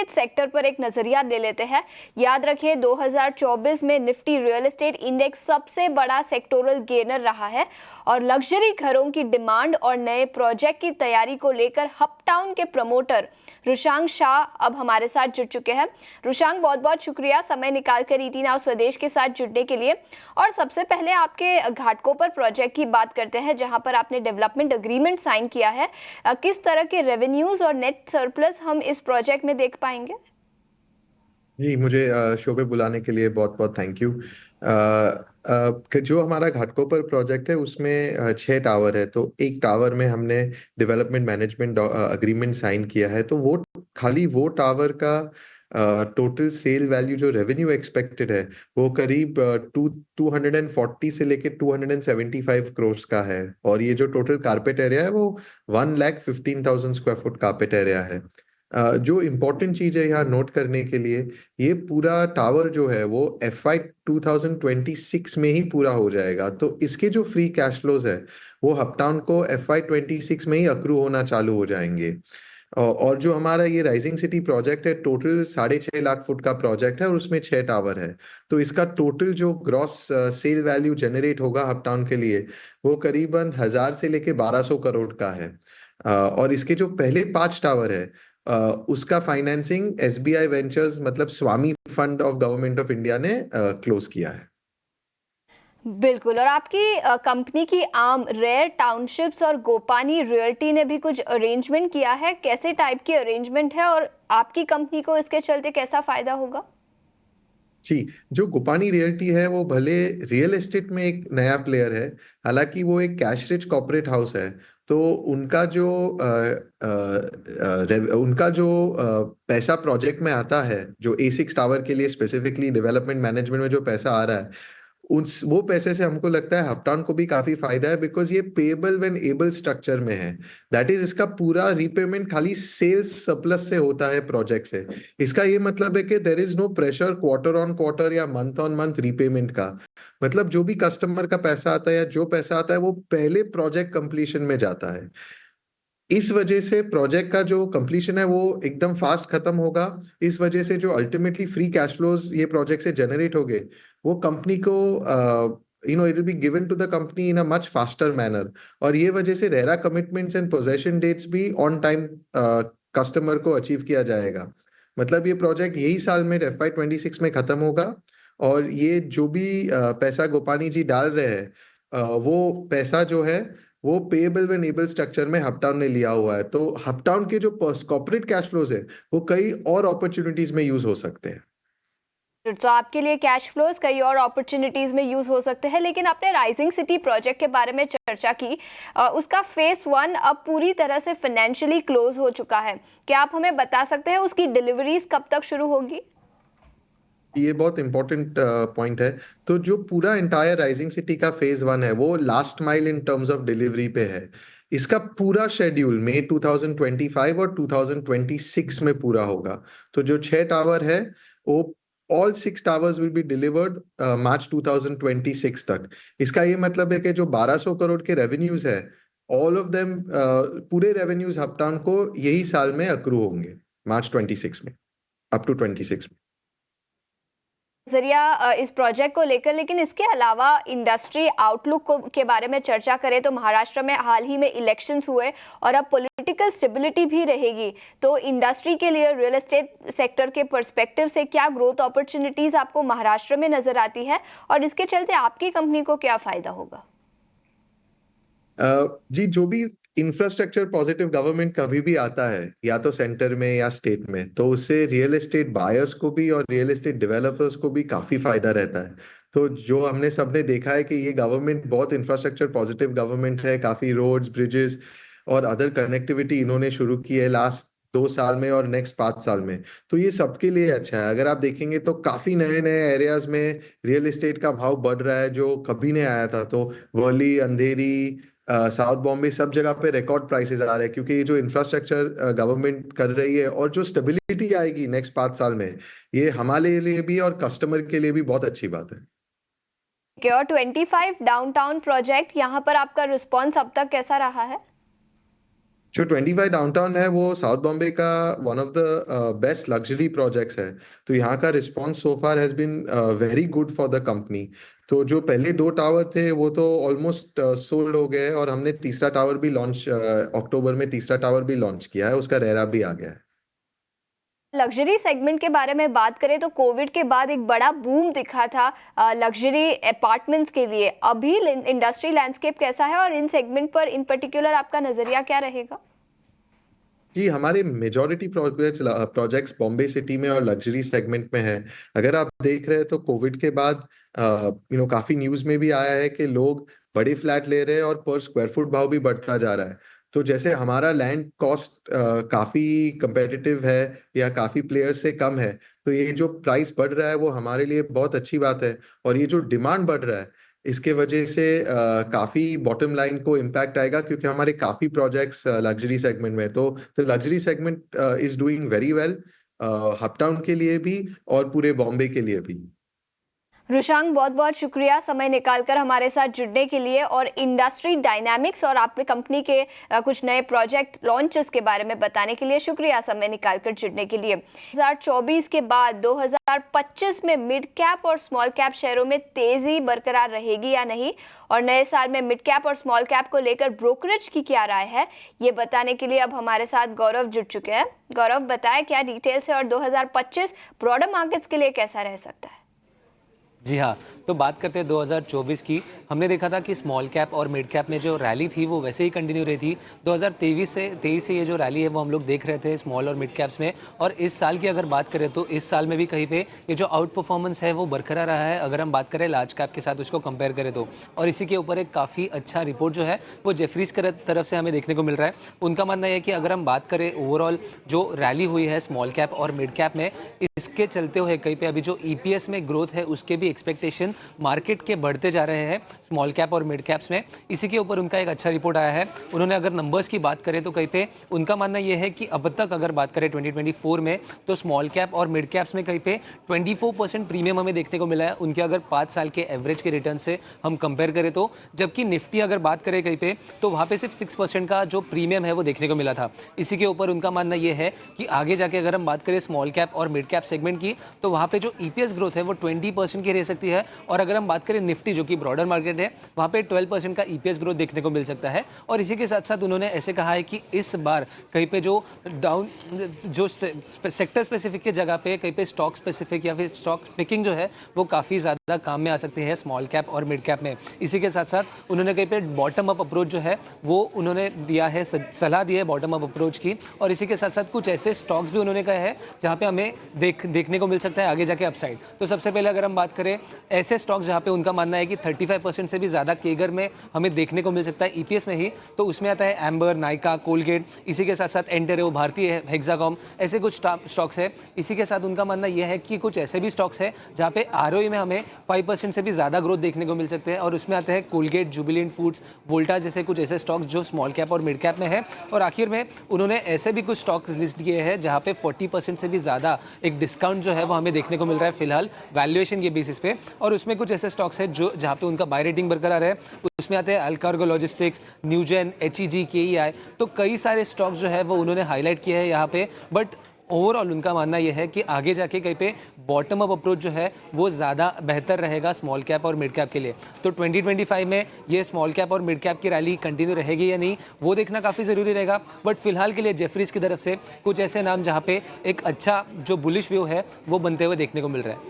Estate sector पर एक नजरिया ले लेते हैं। याद रखिए 2024 में निफ्टी रियल एस्टेट इंडेक्स सबसे बड़ा सेक्टोरल गेनर रहा है और लग्जरी घरों की डिमांड और नए प्रोजेक्ट की तैयारी को लेकर हपटाउन के प्रमोटर रुशांक शाह अब हमारे साथ जुड़ चुके हैं। रुशांक, बहुत बहुत शुक्रिया समय निकाल कर ईटी नाउ स्वदेश के साथ जुड़ने के लिए। और सबसे पहले आपके घाटकोपर प्रोजेक्ट की बात करते हैं जहां पर आपने डेवलपमेंट एग्रीमेंट साइन किया है। किस तरह के रेवेन्यूज और नेट सरप्लस हम इस प्रोजेक्ट में देख पाएंगे? जी, मुझे शो पे बुलाने के लिए बहुत बहुत थैंक यू। जो हमारा घाटकोपर प्रोजेक्ट है उसमें 6 टावर है। तो एक टावर में हमने डेवलपमेंट मैनेजमेंट अग्रीमेंट साइन किया है। तो वो खाली वो टावर का टोटल सेल वैल्यू जो रेवेन्यू एक्सपेक्टेड है वो करीब 240 से लेके 275 करोड़ का है। और ये जो टोटल कारपेट एरिया है वो 1,15,000 स्क्वायर फुट कारपेट एरिया है। जो इम्पोर्टेंट चीज है यहाँ नोट करने के लिए, ये पूरा टावर जो है वो FY 2026 में ही पूरा हो जाएगा। तो इसके जो फ्री कैश फ्लोज है वो हपटाउन को FY 26 में ही अक्रू होना चालू हो जाएंगे। और जो हमारा ये राइजिंग सिटी प्रोजेक्ट है, टोटल 6.5 लाख फुट का प्रोजेक्ट है और उसमें 6 टावर है। तो इसका टोटल जो ग्रॉस सेल वैल्यू जनरेट होगा हपटाउन के लिए वो करीबन 1,000 से लेके 1,200 करोड़ का है। और इसके जो पहले 5 टावर है उसका फाइनेंसिंग SBI वेंचर्स मतलब Swami fund of government of India ने क्लोज किया है। बिल्कुल। और आपकी कंपनी की आम रेयर टाउनशिप्स और गोपानी रियल्टी ने भी कुछ अरेंजमेंट किया है। कैसे टाइप की अरेंजमेंट है और आपकी कंपनी को इसके चलते कैसा फायदा होगा? जी, जो गोपानी रियल्टी है वो भले रियल एस्टेट में एक नया प्लेयर है, हालांकि वो एक कैश रिच कॉर्पोरेट हाउस है। तो उनका जो पैसा प्रोजेक्ट में आता है, जो A6 टावर के लिए स्पेसिफिकली डेवलपमेंट मैनेजमेंट में जो पैसा आ रहा है, उस वो पैसे से हमको लगता है हपटाउन को भी काफी फायदा है, बिकॉज ये पेएबल व्हेन एबल स्ट्रक्चर में है। दैट इज, इसका पूरा रीपेमेंट खाली सेल्स सरप्लस से होता है प्रोजेक्ट से। इसका ये मतलब है कि there is no pressure quarter on quarter या मंथ ऑन मंथ रीपेमेंट का। मतलब जो भी कस्टमर का पैसा आता है या जो पैसा आता है वो पहले प्रोजेक्ट कंप्लीशन में जाता है। इस वजह से प्रोजेक्ट का जो कंप्लीशन है वो एकदम फास्ट खत्म होगा। इस वजह से जो अल्टीमेटली फ्री कैश फ्लोज ये प्रोजेक्ट से जनरेट होंगे वो कंपनी को it will be given to the company in a much faster manner. और ये वजह से RERA commitments and possession dates भी ऑन टाइम कस्टमर को अचीव किया जाएगा। मतलब ये प्रोजेक्ट यही साल में FY 26 में खत्म होगा। और ये जो भी पैसा गोपानी जी डाल रहे हैं वो पैसा जो है वो पेएबल व एनेबल स्ट्रक्चर में हपटाउन ने लिया हुआ है। तो हपटाउन के जो कॉर्पोरेट कैश फ्लोज है वो कई और अपॉर्चुनिटीज में यूज हो सकते हैं। तो आपके लिए कैश फ्लोज कई और अपॉर्चुनिटीज में यूज हो सकते हैं। लेकिन आपने राइजिंग सिटी प्रोजेक्ट के बारे में चर्चा की, उसका फेज 1 अब पूरी तरह से फाइनेंशियली क्लोज हो चुका है। क्या आप हमें बता सकते हैं उसकी डिलीवरीज कब तक शुरू होगी? ये बहुत इंपॉर्टेंट पॉइंट है। तो जो पूरा एंटायर राइजिंग सिटी का फेज 1 है वो last mile in terms of delivery पे है। इसका पूरा शेड्यूल मई 2025 और 2026 में पूरा होगा। तो जो 6 टावर है वो all 6 towers will be delivered March 2026 तक। इसका ये मतलब है कि जो 1,200 करोड़ के रेवेन्यूज है ऑल ऑफ देम पूरे रेवेन्यूज हपटाउन को यही साल में अक्रू होंगे, मार्च 26 में, अप टू 26 में। जरिया इस प्रोजेक्ट को लेकर, लेकिन इसके अलावा इंडस्ट्री आउटलुक को के बारे में चर्चा करें तो महाराष्ट्र में हाल ही में इलेक्शंस हुए और अब पॉलिटिकल स्टेबिलिटी भी रहेगी। तो इंडस्ट्री के लिए रियल एस्टेट सेक्टर के पर्सपेक्टिव से क्या ग्रोथ अपॉर्चुनिटीज आपको महाराष्ट्र में नजर आती है और इसके चलते आपकी कंपनी को क्या फायदा होगा? जी, जो भी इंफ्रास्ट्रक्चर पॉजिटिव गवर्नमेंट कभी भी आता है या तो सेंटर में या स्टेट में, तो उससे रियल एस्टेट बायर्स को भी और रियल एस्टेट डेवलपर्स को भी काफी फायदा रहता है। तो जो हमने सबने देखा है कि ये गवर्नमेंट बहुत इंफ्रास्ट्रक्चर पॉजिटिव गवर्नमेंट है। काफी रोड्स, ब्रिजेस और अदर कनेक्टिविटी इन्होंने शुरू की है लास्ट 2 साल में और नेक्स्ट 5 साल में। तो ये सबके लिए अच्छा है। अगर आप देखेंगे तो काफी नए नए एरियाज में रियल एस्टेट का भाव बढ़ रहा है जो कभी नहीं आया था। तो वर्ली, अंधेरी, साउथ बॉम्बे, सब जगह पे रिकॉर्ड प्राइसेस आ रहे हैं, क्योंकि ये जो इंफ्रास्ट्रक्चर गवर्नमेंट कर रही है और जो स्टेबिलिटी आएगी नेक्स्ट 5 साल में, ये हमारे लिए भी और कस्टमर के लिए भी बहुत अच्छी बात है। और 25 डाउनटाउन प्रोजेक्ट, यहाँ पर आपका रिस्पॉन्स अब तक कैसा रहा है? जो 25 डाउनटाउन है वो साउथ बॉम्बे का one of the best luxury projects है। तो यहाँ का response so far has been very good for the company. तो जो पहले दो टावर थे वो तो ऑलमोस्ट सोल्ड हो गए, और हमने तीसरा टावर भी लॉन्च, अक्टूबर में तीसरा टावर भी लॉन्च किया है, उसका रेरा भी आ गया है। लग्जरी सेगमेंट के बारे में बात करें तो कोविड के बाद एक बड़ा बूम दिखा था लग्जरी अपार्टमेंट्स के लिए। अभी इंडस्ट्री लैंडस्केप कैसा है और इन सेगमेंट पर इन पर्टिकुलर आपका नजरिया क्या रहेगा? जी, हमारे मेजॉरिटी प्रोजेक्ट्स बॉम्बे सिटी में और लग्जरी सेगमेंट में है। अगर आप देख रहे हैं तो कोविड के बाद काफी न्यूज में भी आया है कि लोग बड़े फ्लैट ले रहे हैं और पर स्क्वायर फुट भाव भी बढ़ता जा रहा है। तो जैसे हमारा लैंड कॉस्ट काफी कंपेटिटिव है या काफी प्लेयर्स से कम है, तो ये जो प्राइस बढ़ रहा है वो हमारे लिए बहुत अच्छी बात है। और ये जो डिमांड बढ़ रहा है इसके वजह से काफी बॉटम लाइन को इम्पैक्ट आएगा, क्योंकि हमारे काफी प्रोजेक्ट्स लग्जरी सेगमेंट में है। तो the luxury segment is doing very well, uptown के लिए भी और पूरे बॉम्बे के लिए भी। रुशांक, बहुत बहुत शुक्रिया समय निकालकर हमारे साथ जुड़ने के लिए और इंडस्ट्री डायनामिक्स और आपने कंपनी के कुछ नए प्रोजेक्ट लॉन्चेस के बारे में बताने के लिए। शुक्रिया समय निकालकर जुड़ने के लिए। 2024 के बाद 2025 में मिड कैप और स्मॉल कैप शेयरों में तेजी बरकरार रहेगी या नहीं, और नए साल में मिड कैप और स्मॉल कैप को लेकर ब्रोकरेज की क्या राय है, ये बताने के लिए अब हमारे साथ गौरव जुड़ चुके हैं। गौरव, बताएं क्या डिटेल्स है और 2025 ब्रॉडर मार्केट्स के लिए कैसा रह सकता है? जी हाँ, तो बात करते हैं 2024 की। हमने देखा था कि स्मॉल कैप और मिड कैप में जो रैली थी वो वैसे ही कंटिन्यू रही थी। 2023 से ये जो रैली है वो हम लोग देख रहे थे स्मॉल और मिड कैप्स में। और इस साल की अगर बात करें तो इस साल में भी कहीं पे ये जो आउट परफॉर्मेंस है वो बरकरार रहा है, अगर हम बात करें लार्ज कैप के साथ उसको कंपेयर करें तो। और इसी के ऊपर एक काफ़ी अच्छा रिपोर्ट जो है वो जेफरीज की तरफ से हमें देखने को मिल रहा है। उनका मानना है कि अगर हम बात करें ओवरऑल जो रैली हुई है स्मॉल कैप और मिड कैप में, इसके चलते हुए कहीं पे अभी जो ईपीएस में ग्रोथ है उसके भी एक्सपेक्टेशन मार्केट के बढ़ते जा रहे हैं स्मॉल कैप और मिड कैप्स में। इसी के ऊपर उनका एक अच्छा रिपोर्ट आया है। उन्होंने अगर नंबर्स की बात करें तो कहीं पे उनका मानना यह है कि अब तक अगर बात करें 2024 में तो स्मॉल कैप और मिड कैप्स में कहीं पे 24% प्रीमियम हमें देखने को मिला है उनके अगर 5 साल के एवरेज के रिटर्न से हम कंपेयर करें तो। जबकि निफ्टी अगर बात करें कहीं पे तो वहाँ पे सिर्फ 6% का जो प्रीमियम है वो देखने को मिला था। इसी के ऊपर उनका मानना यह है कि आगे जाके अगर हम बात करें स्मॉल कैप और मिड कैप सेगमेंट की तो वहाँ पे जो ईपीएस ग्रोथ है वो 20% की रह सकती है। और अगर हम बात करें निफ्टी जो कि ब्रॉडर मार्केट है वहाँ पे 12% का ईपीएस ग्रोथ देखने को मिल सकता है। और इसी के साथ साथ उन्होंने ऐसे कहा है कि इस बार कहीं पे जो डाउन जो सेक्टर स्पेसिफिक के जगह पे कहीं पे स्टॉक स्पेसिफिक या फिर स्टॉक पिकिंग जो है वो काफ़ी ज़्यादा काम में आ सकती है स्मॉल कैप और मिड कैप में। इसी के साथ साथ उन्होंने कहीं पे बॉटम अप अप्रोच जो है वो उन्होंने दिया है, सलाह दी है बॉटम अप अप्रोच की। और इसी के साथ साथ कुछ ऐसे स्टॉक्स भी उन्होंने कहा है जहाँ पे हमें देखने को मिल सकता है आगे जाके अपसाइड। तो सबसे पहले अगर हम बात करें ऐसे स्टॉक्स जहाँ पे उनका मानना है कि 35% से भी ज़्यादा केगर में हमें देखने को मिल सकता है ईपीएस में ही, तो उसमें आता है एम्बर, नाइका, कोलगेट, इसी के साथ साथ एंटेरो, भारतीय हेक्साकॉम, ऐसे कुछ स्टॉक्स है। इसी के साथ उनका मानना यह है कि कुछ ऐसे भी स्टॉक्स है जहाँ पे आरओई में हमें 5% से भी ज़्यादा ग्रोथ देखने को मिल सकते हैं। और उसमें आते हैं कोलगेट, जुबिलेंट फूड्स, वोल्टा जैसे कुछ ऐसे स्टॉक्स जो स्मॉल कैप और मिड कैप में है। और आखिर में उन्होंने ऐसे भी कुछ स्टॉक्स लिस्ट किए हैं जहाँ पे 40% से भी ज़्यादा एक डिस्काउंट जो है वो हमें देखने को मिल रहा है फिलहाल वैल्यूएशन के बेसिस पे। और उसमें कुछ ऐसे स्टॉक्स है जो जहाँ पे उनका बाय रेटिंग बरकरार है। उसमें आते हैं अल्कार्गो लॉजिस्टिक्स, न्यूजेन, एचईजी, केईआई। तो कई सारे स्टॉक्स जो है वो उन्होंने हाईलाइट किए हैं यहाँ पे। बट ओवरऑल उनका मानना यह है कि आगे जाके कहीं पे बॉटम अप अप्रोच जो है वो ज़्यादा बेहतर रहेगा स्मॉल कैप और मिड कैप के लिए। तो 2025 में ये स्मॉल कैप और मिड कैप की रैली कंटिन्यू रहेगी या नहीं वो देखना काफ़ी ज़रूरी रहेगा। बट फिलहाल के लिए जेफरीज की तरफ से कुछ ऐसे नाम जहाँ पे एक अच्छा जो बुलिश व्यू है वो बनते हुए देखने को मिल रहा है।